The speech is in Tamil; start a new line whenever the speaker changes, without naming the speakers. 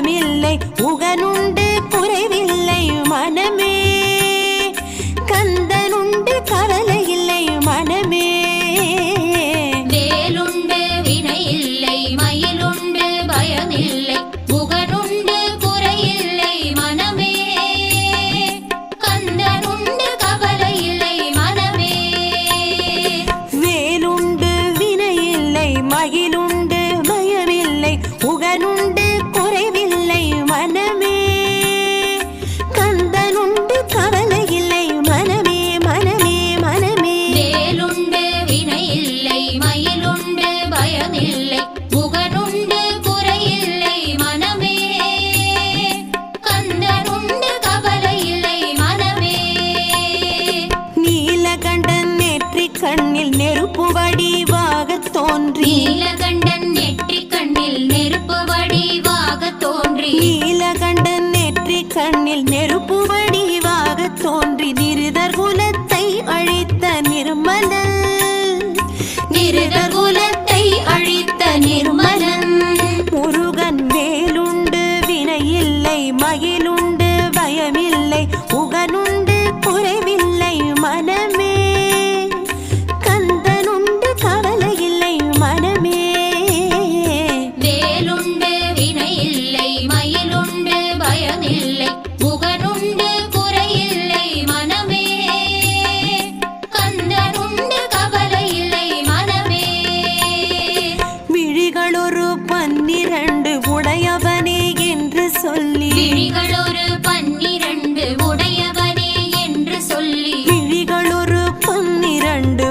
பயமில்லை உகனுண்டு குறைவில்லை மனமே கந்தனுண்டு கவலை இல்லை மனமே
வேலுண்டு வினையில்லை மயிலுண்டு பயமில்லை உகனுண்டு குறையில்லை மனமே கந்தனுண்டு கவலை இல்லை மனமே
வேலுண்டு வினையில்லை மயிலுண்டு பயமில்லை உகனுண்டு குறைவில்லை மனமே கந்தனுண்டு கவலை இல்லை மனமே மனமே மனமே
வேலுண்டு வினையில்லை மயிலுண்டு பயமில்லை உகனுண்டு குறையில்லை மனமே கந்தனுண்டு கவலை இல்லை மனமே
நீலகண்டன் நெற்றிக் கண்ணில் நெருப்பு வடிவாகத் தோன்றி
நீலகண்டன் நெற்றிக் கண்ணில் நெருப்பு வடிவாகத் தோன்றி
நீலகண்டன் நெற்றிக் கண்ணில் நெருப்பு வடிவாகத் தோன்றி நிருதர் குலத்தை அழித்த நிர்மலன்
நிருதர் குலத்தை அழித்த நிர்மலன்
முருகன் வேலுண்டு வினையில்லை மகிழுண்டு பயமில்லை உகனுண்டு குறைவில்லை மனமே கந்தனுண்டு கவலை இல்லை மனமே
வேலுண்டு வினையில்லை மயிலுண்டு பயமில்லை உகனுண்டு குறையில்லை மனமே கந்தனுண்டு கவலை இல்லை மனமே
விழிகளொரு 12 உடையவனே என்று சொல்லி
விழிகளொரு 12 உடையவனே என்று சொல்லி
விழிகளொரு 12